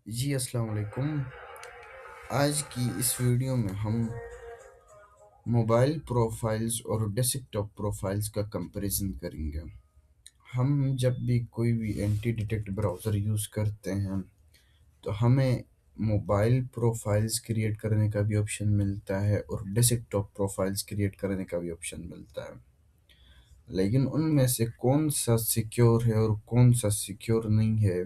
जी अस्सलाम वालेकुम। आज की इस वीडियो में हम मोबाइल प्रोफाइल्स और डेस्कटॉप प्रोफाइल्स का कंपैरिजन करेंगे। हम जब भी कोई भी एंटी डिटेक्ट ब्राउज़र यूज़ करते हैं तो हमें मोबाइल प्रोफाइल्स क्रिएट करने का भी ऑप्शन मिलता है और डेस्कटॉप प्रोफाइल्स क्रिएट करने का भी ऑप्शन मिलता है। लेकिन उनमें से कौन सा सिक्योर है और कौन सा सिक्योर नहीं है,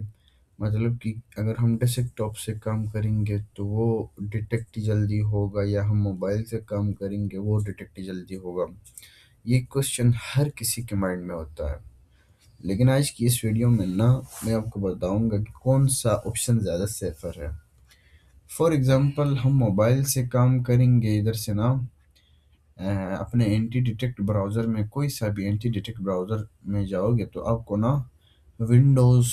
मतलब कि अगर हम डेस्कटॉप से काम करेंगे तो वो डिटेक्ट जल्दी होगा या हम मोबाइल से काम करेंगे वो डिटेक्ट जल्दी होगा, ये क्वेश्चन हर किसी के माइंड में होता है। लेकिन आज की इस वीडियो में ना मैं आपको बताऊंगा कि कौन सा ऑप्शन ज़्यादा सेफर है। फॉर एग्जांपल हम मोबाइल से काम करेंगे इधर से ना, अपने एंटी डिटेक्ट ब्राउज़र में कोई सा भी एंटी डिटेक्ट ब्राउज़र में जाओगे तो आपको ना विंडोज़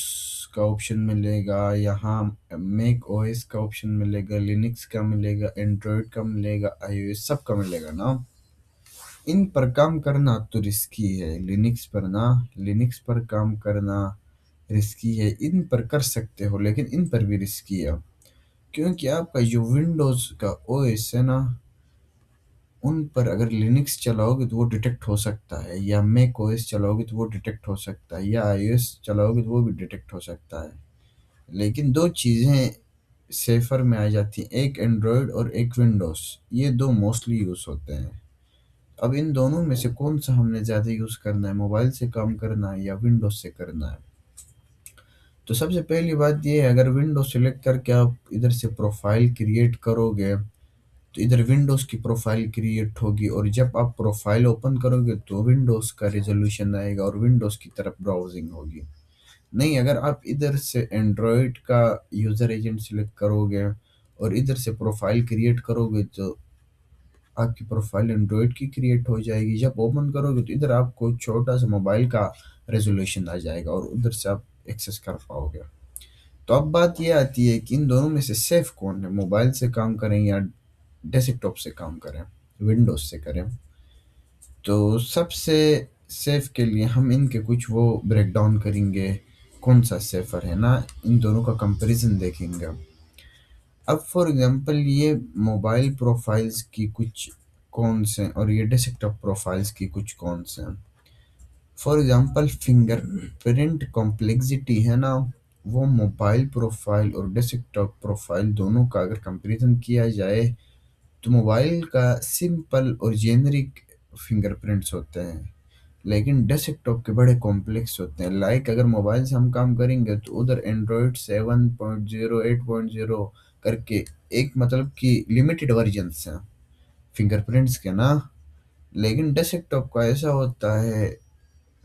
का ऑप्शन मिलेगा, यहाँ मैक ओएस का ऑप्शन मिलेगा, लिनक्स का मिलेगा, एंड्रॉयड का मिलेगा, आईओएस सब का मिलेगा ना। इन पर काम करना तो रिस्की है, लिनक्स पर काम करना रिस्की है। इन पर कर सकते हो लेकिन इन पर भी रिस्की है, क्योंकि आपका जो विंडोज़ का ओएस है ना, उन पर अगर लिनक्स चलाओगे तो वो डिटेक्ट हो सकता है, या मैक ओएस चलाओगे तो वो डिटेक्ट हो सकता है, या आईओएस चलाओगे तो वो भी डिटेक्ट हो सकता है। लेकिन दो चीज़ें सेफर में आ जाती हैं, एक एंड्रॉयड और एक विंडोज़। ये दो मोस्टली यूज़ होते हैं। अब इन दोनों में से कौन सा हमने ज़्यादा यूज़ करना है, मोबाइल से काम करना है या विंडोज़ से करना है? तो सबसे पहली बात ये है, अगर विंडोज़ सेलेक्ट करके आप इधर से प्रोफाइल क्रिएट करोगे तो इधर विंडोज़ की प्रोफाइल क्रिएट होगी, और जब आप प्रोफाइल ओपन करोगे तो विंडोज़ का रेजोल्यूशन आएगा और विंडोज़ की तरफ ब्राउजिंग होगी। नहीं, अगर आप इधर से एंड्रॉयड का यूज़र एजेंट सेलेक्ट करोगे और इधर से प्रोफाइल क्रिएट करोगे तो आपकी प्रोफाइल एंड्रॉयड की क्रिएट हो जाएगी। जब ओपन करोगे तो इधर आपको छोटा सा मोबाइल का रेजोल्यूशन आ जाएगा और उधर से आप एक्सेस कर पाओगे। तो अब बात ये आती है कि इन दोनों में से सेफ कौन है, मोबाइल से काम करें या डेस्कटॉप से काम करें, विंडोज़ से करें? तो सबसे सेफ के लिए हम इनके कुछ वो ब्रेक डाउन करेंगे, कौन सा सेफर है ना, इन दोनों का कंपैरिजन देखेंगे। अब फॉर एग्जांपल ये मोबाइल प्रोफाइल्स की कुछ कौन से और ये डेस्कटॉप प्रोफाइल्स की कुछ कौन से हैं। फॉर एग्जांपल फिंगरप्रिंट कॉम्प्लेक्सिटी है ना, वो मोबाइल प्रोफाइल और डेस्कटॉप प्रोफाइल दोनों का अगर कंपैरिजन किया जाए तो मोबाइल का सिंपल और जेनरिक फिंगरप्रिंट्स होते हैं, लेकिन डेस्कटॉप के बड़े कॉम्प्लेक्स होते हैं। लाइक अगर मोबाइल से हम काम करेंगे तो उधर एंड्रॉयड 7.0 8.0 करके एक मतलब कि लिमिटेड वर्जन्स हैं फिंगरप्रिंट्स के ना। लेकिन डेस्कटॉप का ऐसा होता है,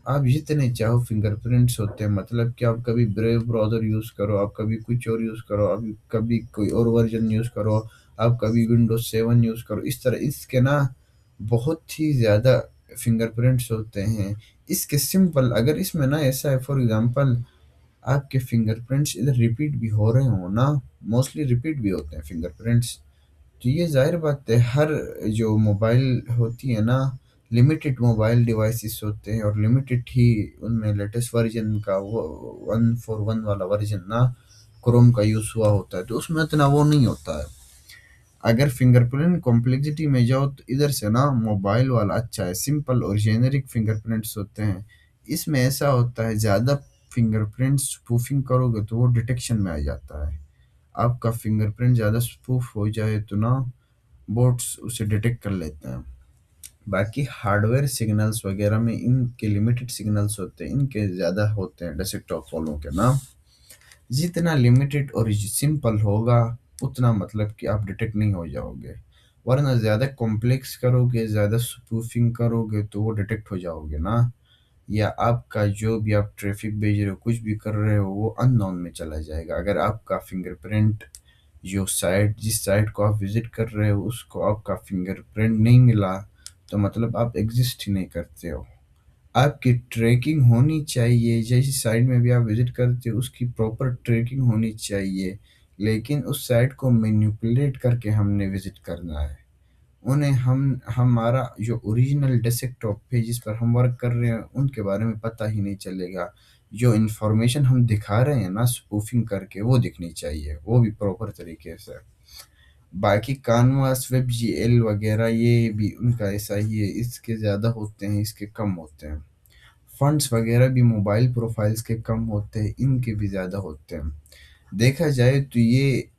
आप जितने चाहो फिंगरप्रिंट्स होते हैं, मतलब कि आप कभी ब्रेव ब्राउज़र यूज़ करो, आप कभी कुछ और यूज़ करो, आप कभी कोई और वर्जन यूज़ करो, आप कभी विंडोज 7 यूज़ करो, इस तरह इसके ना बहुत ही ज़्यादा फिंगरप्रिंट्स होते हैं। इसके सिंपल अगर इसमें ना ऐसा है, फॉर एग्जांपल आपके फिंगरप्रिंट्स इधर रिपीट भी हो रहे हो ना, मोस्टली रिपीट भी होते हैं फिंगरप्रिंट्स, तो ये ज़ाहिर बात है हर जो मोबाइल होती है ना, लिमिटेड मोबाइल डिवाइसेस होते हैं और लिमिटेड ही उनमें लेटेस्ट वर्जन का वो 141 वाला वर्जन ना क्रोम का यूज़ हुआ होता है, तो उसमें इतना वो नहीं होता है। अगर फिंगरप्रिंट कॉम्प्लेक्सिटी में जाओ तो इधर से ना मोबाइल वाला अच्छा है, सिंपल और जेनेरिक फिंगरप्रिंट्स होते हैं। इसमें ऐसा होता है ज़्यादा फिंगरप्रिंट स्पूफिंग करोगे तो वो डिटेक्शन में आ जाता है। आपका फिंगरप्रिंट ज़्यादा स्पूफ हो जाए तो ना बोट्स उसे डिटेक्ट कर लेते हैं। बाकी हार्डवेयर सिग्नल्स वगैरह में इनके लिमिटेड सिग्नल्स होते हैं, इनके ज़्यादा होते हैं डेस्कटॉप वालों के ना। जितना लिमिटेड और सिंपल होगा उतना मतलब कि आप डिटेक्ट नहीं हो जाओगे, वरना ज़्यादा कॉम्प्लेक्स करोगे, ज़्यादा स्पूफिंग करोगे तो वो डिटेक्ट हो जाओगे ना, या आपका जो भी आप ट्रैफिक भेज रहे हो, कुछ भी कर रहे हो, वो अननोन में चला जाएगा। अगर आपका फिंगरप्रिंट जो साइट जिस साइट को आप विज़िट कर रहे हो उसको आपका फिंगरप्रिंट नहीं मिला तो मतलब आप एग्ज़िस्ट ही नहीं करते हो। आपकी ट्रैकिंग होनी चाहिए, जैसी साइट में भी आप विज़िट करते हो उसकी प्रॉपर ट्रैकिंग होनी चाहिए, लेकिन उस साइट को मैनिपुलेट करके हमने विज़िट करना है। उन्हें हम हमारा जो ओरिजिनल डेस्कटॉप है जिस पर हम वर्क कर रहे हैं उनके बारे में पता ही नहीं चलेगा। जो इन्फॉर्मेशन हम दिखा रहे हैं ना स्पूफिंग करके, वो दिखनी चाहिए, वो भी प्रॉपर तरीके से। बाकी कानवास वेब जीएल वगैरह ये भी उनका ऐसा ही है, इसके ज़्यादा होते हैं, इसके कम होते हैं। फंड्स वगैरह भी मोबाइल प्रोफाइल्स के कम होते हैं, इनके भी ज़्यादा होते हैं। देखा जाए तो ये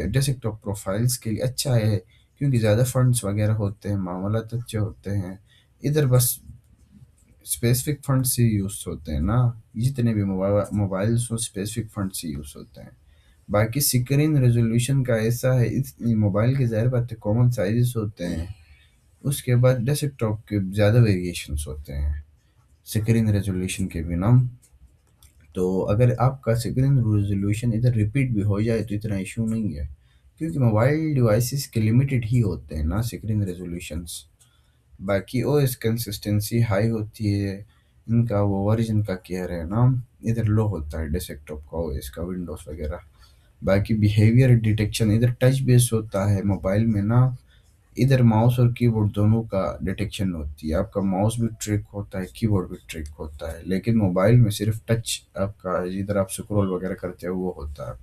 डेस्कटॉप प्रोफाइल्स के लिए अच्छा है, क्योंकि ज़्यादा फंड्स वगैरह होते हैं, मामलात अच्छे होते हैं। इधर बस स्पेसिफिक फंड्स ही यूज़ होते हैं ना, जितने भी मोबाइल्स हो स्पेसिफिक फंड्स ही यूज़ होते हैं। बाकी स्क्रीन रेजोल्यूशन का ऐसा है, इस मोबाइल के ज़ाहिर बात है कॉमन साइजेस होते हैं, उसके बाद डेस्कटॉप के ज़्यादा वेरिएशंस होते हैं स्क्रीन रेजोल्यूशन के भी ना। तो अगर आपका स्क्रीन रेजोल्यूशन इधर रिपीट भी हो जाए तो इतना इशू नहीं है, क्योंकि मोबाइल डिवाइसेस के लिमिटेड ही होते हैं ना स्क्रीन रेजोल्यूशंस। बाकी ओएस कंसिस्टेंसी हाई होती है, इनका वो वर्जन का केयर है ना, इधर लो होता है डेस्कटॉप का ओएस का, विंडोज़ वगैरह। बाकी बिहेवियर डिटेक्शन इधर टच बेस होता है मोबाइल में ना, इधर माउस और कीबोर्ड दोनों का डिटेक्शन होती है, आपका माउस भी ट्रिक होता है, कीबोर्ड भी ट्रिक होता है, लेकिन मोबाइल में सिर्फ टच आपका जिधर आप स्क्रॉल वगैरह करते हो वो होता है।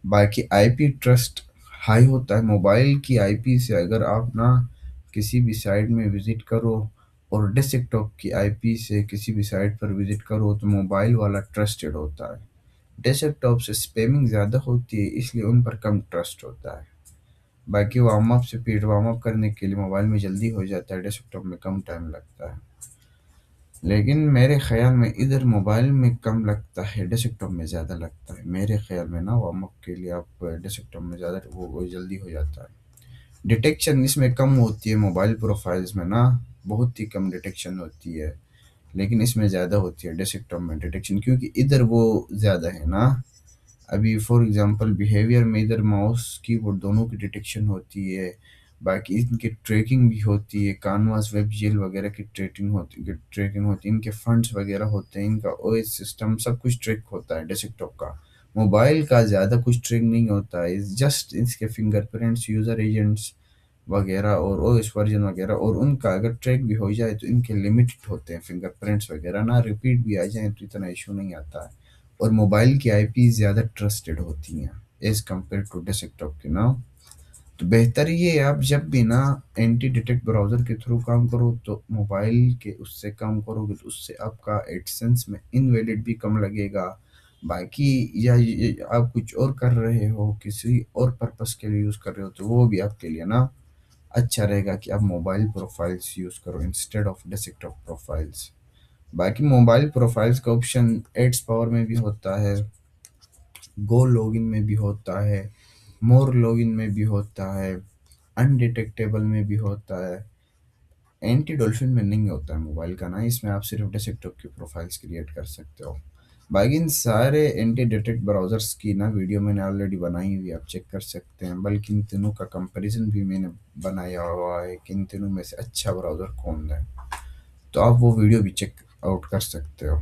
बाकी आईपी ट्रस्ट हाई होता है मोबाइल की आईपी से, अगर आप ना किसी भी साइट में विजिट करो और डेस्कटॉप की आईपी से किसी भी साइट पर विजिट करो तो मोबाइल वाला ट्रस्टेड होता है। डेस्कटॉप से स्पैमिंग ज़्यादा होती है, इसलिए उन पर कम ट्रस्ट होता है। बाकी warm up speed warm up करने के लिए मोबाइल में जल्दी हो जाता है, डेस्कटॉप में कम टाइम लगता है। लेकिन मेरे ख़्याल में इधर मोबाइल में कम लगता है, डेस्कटॉप में ज़्यादा लगता है मेरे ख़्याल में ना, वार्म अप के लिए आप डेस्कटॉप में ज़्यादा वो जल्दी हो जाता है। डिटेक्शन इसमें कम होती है मोबाइल प्रोफाइल्स में ना, बहुत ही कम डिटेक्शन होती है, लेकिन इसमें ज़्यादा होती है डेस्कटॉप में डिटेक्शन, क्योंकि इधर वो ज़्यादा है ना। अभी फॉर एग्जांपल बिहेवियर में इधर माउस कीबोर्ड दोनों की डिटेक्शन होती है, बाकी इनकी ट्रैकिंग भी होती है, कानवास वेब जेल वगैरह की ट्रैकिंग होती है, इनके फंड्स वगैरह होते हैं, इनका ओएस सिस्टम सब कुछ ट्रैक होता है डेस्कटॉप का। मोबाइल का ज़्यादा कुछ ट्रैक नहीं होता है, जस्ट इसके फिंगरप्रिंट्स, यूज़र एजेंट्स वगैरह और ओएस वर्जन वगैरह, और उनका अगर ट्रैक भी हो जाए तो इनके लिमिटेड होते हैं फिंगरप्रिंट्स वगैरह ना, रिपीट भी आ जाए तो इतना इशू नहीं आता है। और मोबाइल की आईपी ज़्यादा ट्रस्टेड होती हैं एज़ कम्पेयर टू डेस्कटॉप की ना। तो बेहतर ये है आप जब भी ना एंटी डिटेक्ट ब्राउज़र के थ्रू काम करो तो मोबाइल के उससे काम करोगे तो उससे आपका एडसेंस में इनवैलिड भी कम लगेगा। बाकी या ये आप कुछ और कर रहे हो, किसी और पर्पस के लिए यूज़ कर रहे हो, तो वो भी आपके लिए ना अच्छा रहेगा कि आप मोबाइल प्रोफाइल्स यूज़ करो इंस्टेड ऑफ डेस्कटॉप प्रोफाइल्स। बाकी मोबाइल प्रोफाइल्स का ऑप्शन एड्स पावर में भी होता है, गो लॉगिन में भी होता है, मोर लॉगिन में भी होता है, अनडिटेक्टेबल में भी होता है। एंटी डॉल्फिन में नहीं होता है मोबाइल का ना, इसमें आप सिर्फ डेस्कटॉप की प्रोफाइल्स क्रिएट कर सकते हो। बाकी इन सारे एंटी डिटेक्ट ब्राउज़र्स की ना वीडियो मैंने ऑलरेडी बनाई हुई है, आप चेक कर सकते हैं, बल्कि इन तीनों का कंपैरिजन भी मैंने बनाया हुआ है कि इन तीनों में से अच्छा ब्राउज़र कौन है, तो आप वो वीडियो भी चेक आउट कर सकते हो।